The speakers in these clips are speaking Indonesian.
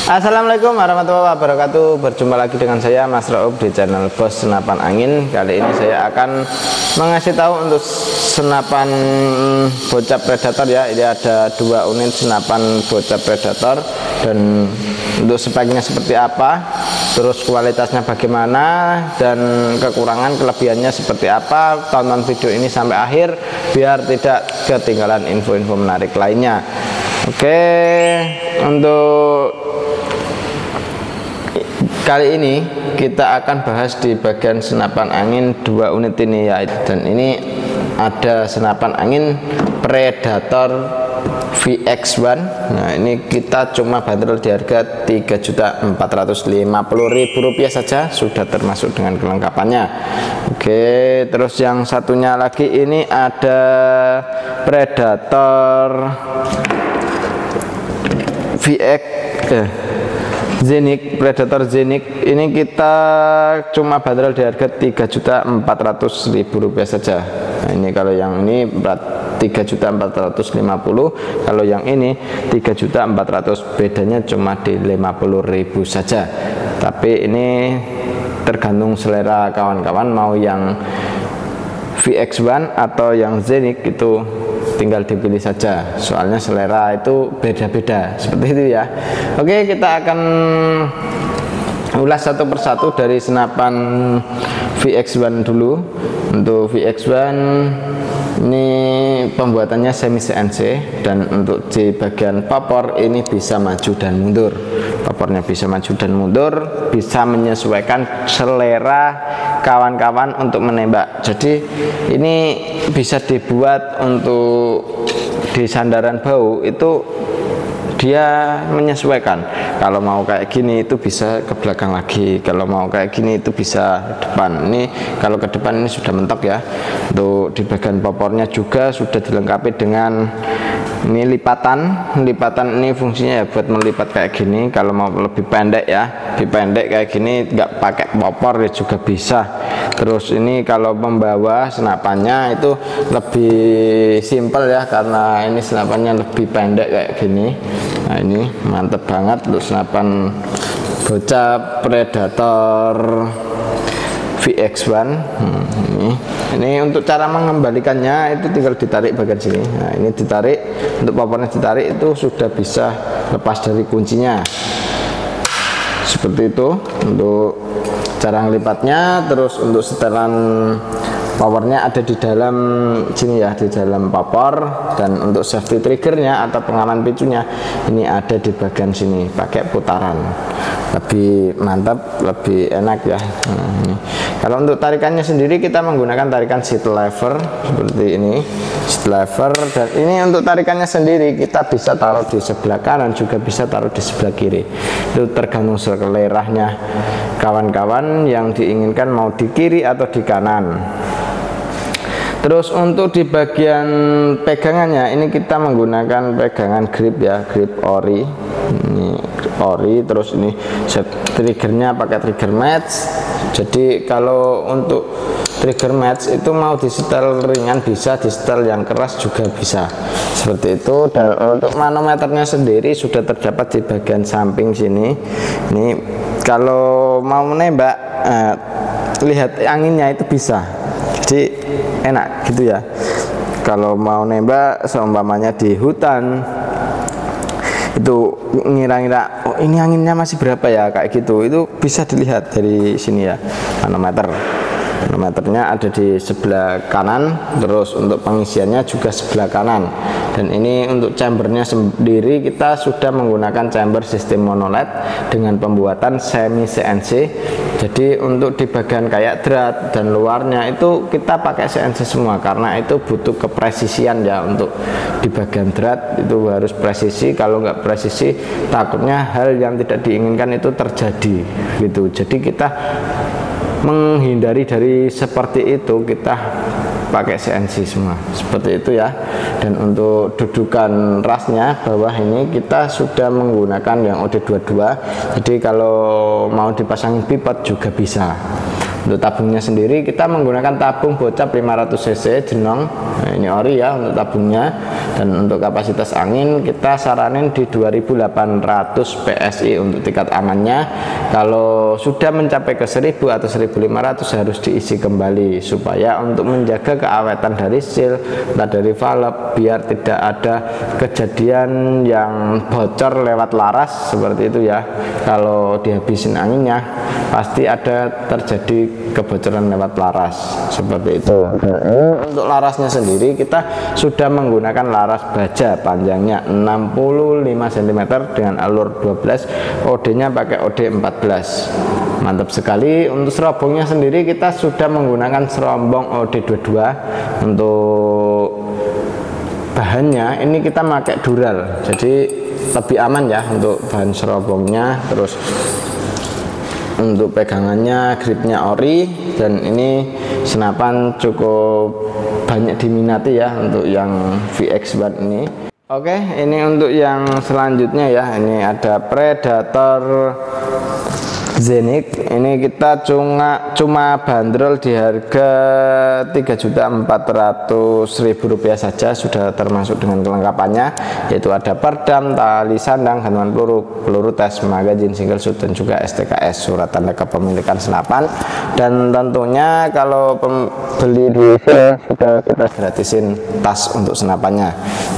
Assalamualaikum warahmatullahi wabarakatuh. Berjumpa lagi dengan saya Mas Raub di channel Bos Senapan Angin. Kali ini saya akan mengasih tahu untuk senapan bocap predator ya. Ini ada 2 unit senapan bocap predator, dan untuk speknya seperti apa, terus kualitasnya bagaimana, dan kekurangan kelebihannya seperti apa. Tonton video ini sampai akhir biar tidak ketinggalan info-info menarik lainnya. Oke, untuk kali ini kita akan bahas di bagian senapan angin 2 unit ini ya. Dan ini ada senapan angin Predator VX1. Nah, ini kita cuma bandrol di harga Rp3.450.000 saja, sudah termasuk dengan kelengkapannya. Oke, terus yang satunya lagi ini ada Predator VX Zenith, Predator Zenith. Ini kita cuma bandrol di harga Rp3.400.000 saja. Nah, ini kalau yang ini Rp3.450.000, kalau yang ini Rp3.400.000, bedanya cuma di Rp50.000 saja. Tapi ini tergantung selera kawan-kawan, mau yang VX1 atau yang Zenith itu tinggal dipilih saja, soalnya selera itu beda-beda seperti itu ya. Oke, kita akan ulas satu persatu dari senapan VX1 dulu. Untuk VX1 ini pembuatannya semi CNC, dan untuk di bagian popor ini bisa maju dan mundur. Popornya bisa maju dan mundur, bisa menyesuaikan selera kawan-kawan untuk menembak. Jadi ini bisa dibuat untuk di sandaran bau itu dia menyesuaikan. Kalau mau kayak gini itu bisa ke belakang lagi, kalau mau kayak gini itu bisa depan. Ini kalau ke depan ini sudah mentok ya. Untuk di bagian popornya juga sudah dilengkapi dengan ini lipatan ini fungsinya ya buat melipat kayak gini. Kalau mau lebih pendek ya, lebih pendek kayak gini nggak pakai popor ya juga bisa. Terus ini kalau membawa senapannya itu lebih simpel ya, karena ini senapannya lebih pendek kayak gini. Nah, ini mantep banget untuk senapan bocap Predator VX1. Ini untuk cara mengembalikannya itu tinggal ditarik bagian sini. Nah, ini ditarik, untuk popornya ditarik itu sudah bisa lepas dari kuncinya seperti itu untuk cara ngelipatnya. Terus untuk setelan powernya ada di dalam sini ya, di dalam popor. Dan untuk safety triggernya atau pengaman picunya ini ada di bagian sini, pakai putaran, lebih mantap, lebih enak ya. Ini. Kalau untuk tarikannya sendiri kita menggunakan tarikan seat lever seperti ini, seat lever. Dan ini untuk tarikannya sendiri kita bisa taruh di sebelah kanan, juga bisa taruh di sebelah kiri. Itu tergantung seleranya kawan-kawan yang diinginkan, mau di kiri atau di kanan. Terus untuk di bagian pegangannya ini kita menggunakan pegangan grip ya, grip ori. Ini ori. Terus ini triggernya pakai trigger match. Jadi kalau untuk trigger match itu mau di setel ringan bisa, di setel yang keras juga bisa, seperti itu. Dan untuk manometernya sendiri sudah terdapat di bagian samping sini. Ini kalau mau menembak lihat anginnya itu bisa, jadi enak gitu ya. Kalau mau nembak seumpamanya di hutan itu ngira-ngira, oh ini anginnya masih berapa ya, kayak gitu, itu bisa dilihat dari sini ya, manometernya ada di sebelah kanan. Terus untuk pengisiannya juga sebelah kanan. Dan ini untuk chambernya sendiri kita sudah menggunakan chamber sistem monoled dengan pembuatan semi CNC. Jadi untuk di bagian kayak drat dan luarnya itu kita pakai CNC semua, karena itu butuh kepresisian ya. Untuk di bagian drat itu harus presisi, kalau nggak presisi takutnya hal yang tidak diinginkan itu terjadi gitu. Jadi kita menghindari dari seperti itu, kita pakai CNC semua seperti itu ya. Dan untuk dudukan rasnya bawah ini kita sudah menggunakan yang OD22, jadi kalau mau dipasang pivot juga bisa. Untuk tabungnya sendiri kita menggunakan tabung bocap 500 cc jenong. Nah, ini ori ya untuk tabungnya. Dan untuk kapasitas angin kita saranin di 2800 PSI untuk tingkat amannya. Kalau sudah mencapai ke 1000 atau 1500 harus diisi kembali supaya untuk menjaga keawetan dari seal, entah dari valve, biar tidak ada kejadian yang bocor lewat laras seperti itu ya. Kalau dihabisin anginnya pasti ada terjadi kebocoran lewat laras seperti itu. Untuk larasnya sendiri kita sudah menggunakan laras baja, panjangnya 65 cm dengan alur 12, OD-nya pakai OD 14. Mantap sekali. Untuk serobongnya sendiri kita sudah menggunakan serombong OD 22. Untuk bahannya ini kita pakai dural, jadi lebih aman ya untuk bahan serobongnya. Terus untuk pegangannya gripnya ori, dan ini senapan cukup banyak diminati ya untuk yang VX1 ini. Oke, ini untuk yang selanjutnya ya, ini ada Predator Zenith. Ini kita cuma bandrol di harga Rp3.400.000 saja, sudah termasuk dengan kelengkapannya, yaitu ada perdam, tali sandang, gantungan peluru, peluru tes, magazin single shot, dan juga STKS, surat tanda kepemilikan senapan. Dan tentunya kalau beli di sini sudah kita gratisin tas untuk senapannya.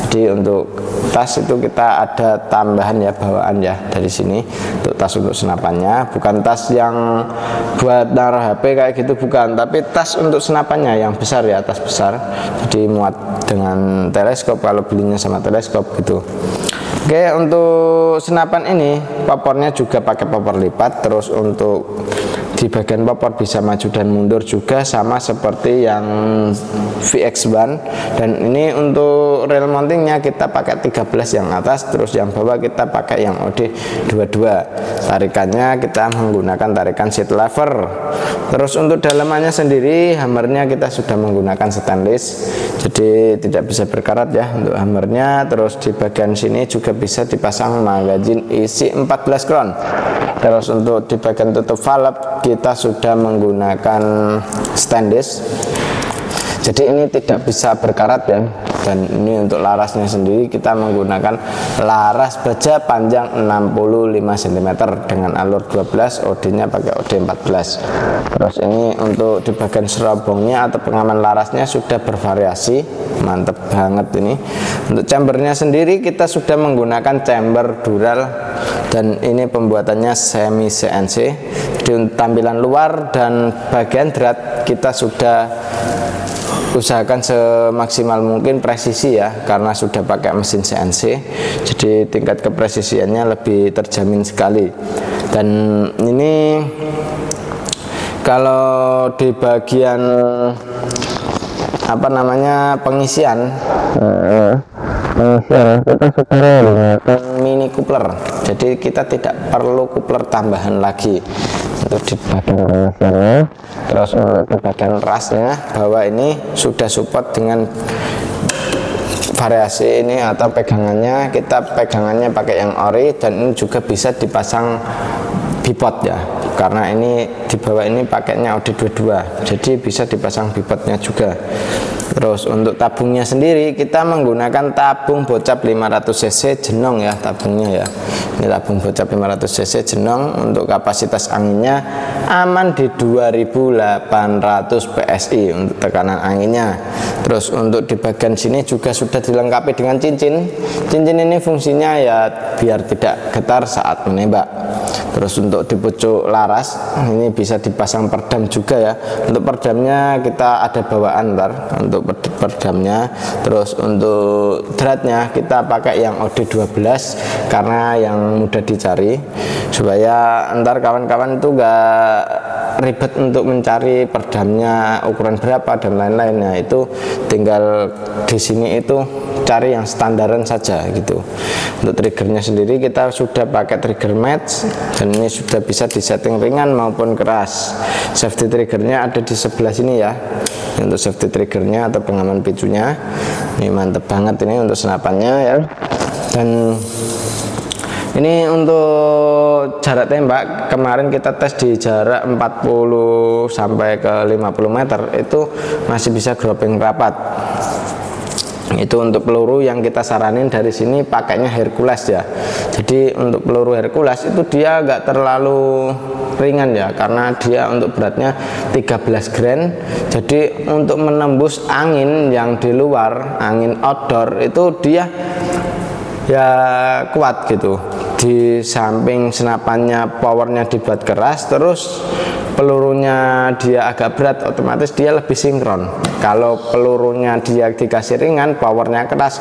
Jadi untuk tas itu kita ada tambahan ya, bawaan ya dari sini untuk tas untuk senapannya. Bukan tas yang buat naruh HP kayak gitu, bukan, tapi tas untuk senapannya yang besar ya, tas besar, jadi muat dengan teleskop kalau belinya sama teleskop gitu. Oke, untuk senapan ini popornya juga pakai popor lipat. Terus untuk di bagian popor bisa maju dan mundur juga sama seperti yang VX1. Dan ini untuk rail mountingnya kita pakai 13 yang atas, terus yang bawah kita pakai yang OD 22. Tarikannya kita menggunakan tarikan seat lever. Terus untuk dalamannya sendiri, hammernya kita sudah menggunakan stainless, jadi tidak bisa berkarat ya untuk hammernya. Terus di bagian sini juga bisa dipasang magazin isi 14 crown. Terus untuk di bagian tutup valve kita sudah menggunakan stainless, jadi ini tidak bisa berkarat ya. Dan ini untuk larasnya sendiri kita menggunakan laras baja panjang 65 cm dengan alur 12, OD-nya pakai OD 14. Terus ini untuk di bagian serobongnya atau pengaman larasnya sudah bervariasi, mantep banget ini. Untuk chambernya sendiri kita sudah menggunakan chamber dural, dan ini pembuatannya semi CNC. Jadi untuk tampilan luar dan bagian drat kita sudah usahakan semaksimal mungkin presisi ya, karena sudah pakai mesin CNC, jadi tingkat kepresisiannya lebih terjamin sekali. Dan ini kalau di bagian apa namanya pengisian kita sudah menggunakan mini coupler, jadi kita tidak perlu coupler tambahan lagi untuk di bagian pengisiannya. Terus untuk di bagian rasnya bawah ini sudah support dengan variasi ini atau pegangannya, kita pegangannya pakai yang ori, dan ini juga bisa dipasang bipod ya, karena ini di bawah ini pakainya OD 22, jadi bisa dipasang bipodnya juga. Terus untuk tabungnya sendiri kita menggunakan tabung bocap 500 cc jenong ya, tabungnya ya. Ini tabung bocap 500 cc jenong. Untuk kapasitas anginnya aman di 2800 PSI untuk tekanan anginnya. Terus untuk di bagian sini juga sudah dilengkapi dengan cincin. Cincin ini fungsinya ya biar tidak getar saat menembak. Terus untuk di pucuk laras ini bisa dipasang perdam juga ya. Untuk perdamnya kita ada bawaan ntar untuk perdamnya. Terus untuk dratnya kita pakai yang OD 12 karena yang mudah dicari, supaya ntar kawan-kawan itu enggak ribet untuk mencari perdamnya ukuran berapa dan lain-lainnya. Itu tinggal di sini itu cari yang standaran saja gitu. Untuk triggernya sendiri kita sudah pakai trigger match, dan ini sudah bisa disetting ringan maupun keras. Safety triggernya ada di sebelah sini ya, untuk safety triggernya atau pengaman picunya. Ini mantep banget ini untuk senapannya ya. Dan Ini untuk jarak tembak, kemarin kita tes di jarak 40 sampai ke 50 meter itu masih bisa grouping rapat. Itu untuk peluru yang kita saranin dari sini pakainya Hercules ya. Jadi untuk peluru Hercules itu dia nggak terlalu ringan ya, karena dia untuk beratnya 13 gram. Jadi untuk menembus angin yang di luar, angin outdoor itu dia ya kuat gitu. Di samping senapannya powernya dibuat keras, terus pelurunya dia agak berat, otomatis dia lebih sinkron. Kalau pelurunya dia dikasih ringan, powernya keras,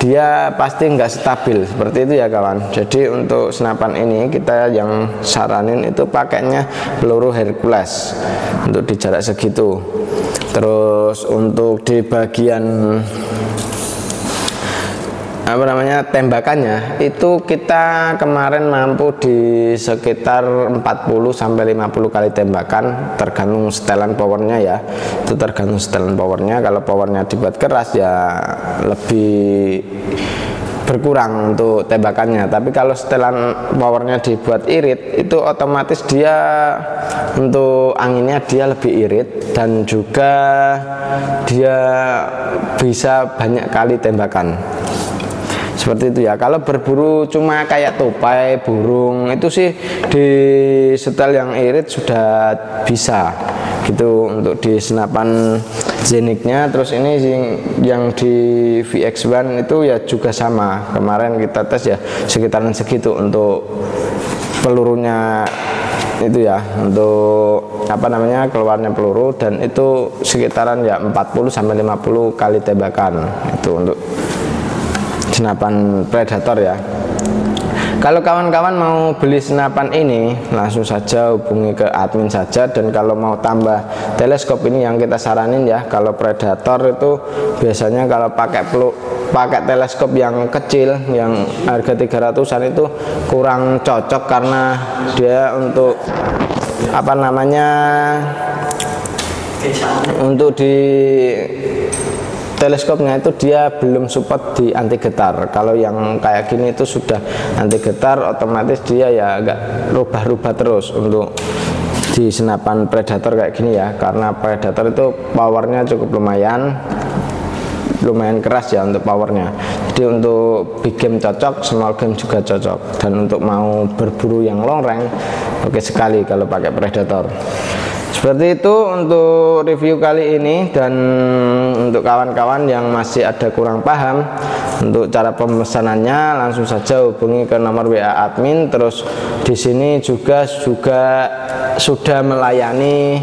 dia pasti nggak stabil, seperti itu ya kawan. Jadi untuk senapan ini kita yang saranin itu pakainya peluru Hercules untuk di jarak segitu. Terus untuk di bagian tembakannya itu kita kemarin mampu di sekitar 40 sampai 50 kali tembakan, tergantung setelan powernya ya. Itu tergantung setelan powernya. Kalau powernya dibuat keras ya lebih berkurang untuk tembakannya, tapi kalau setelan powernya dibuat irit itu otomatis dia untuk anginnya dia lebih irit, dan juga dia bisa banyak kali tembakan. Seperti itu ya. Kalau berburu cuma kayak tupai, burung, itu sih di setel yang irit sudah bisa gitu untuk di senapan Zeniknya. Terus ini yang di VX1 itu ya juga sama, kemarin kita tes ya sekitaran segitu untuk pelurunya itu ya, untuk keluarnya peluru, dan itu sekitaran ya 40 sampai 50 kali tembakan. Itu untuk senapan Predator ya. Kalau kawan-kawan mau beli senapan ini, langsung saja hubungi ke admin saja. Dan kalau mau tambah teleskop ini yang kita saranin ya, kalau Predator itu biasanya kalau pakai teleskop yang kecil yang harga 300-an itu kurang cocok, karena dia untuk untuk di teleskopnya itu dia belum support di anti getar. Kalau yang kayak gini itu sudah anti getar, otomatis dia ya agak rubah-rubah terus untuk di senapan Predator kayak gini ya, karena Predator itu powernya cukup lumayan keras ya untuk powernya. Jadi untuk big game cocok, small game juga cocok, dan untuk mau berburu yang long range oke sekali kalau pakai Predator. Seperti itu untuk review kali ini. Dan untuk kawan-kawan yang masih ada kurang paham untuk cara pemesanannya, langsung saja hubungi ke nomor WA admin. Terus di sini juga sudah melayani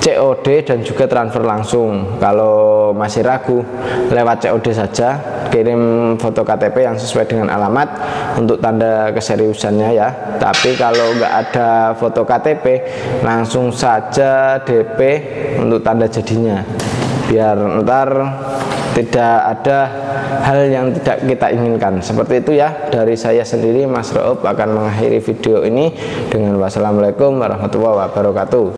COD dan juga transfer langsung. Kalau masih ragu, lewat COD saja, kirim foto KTP yang sesuai dengan alamat untuk tanda keseriusannya ya. Tapi kalau nggak ada foto KTP, langsung saja DP untuk tanda jadinya, biar ntar tidak ada hal yang tidak kita inginkan. Seperti itu ya. Dari saya sendiri, Mas Raub, akan mengakhiri video ini dengan wassalamualaikum warahmatullahi wabarakatuh.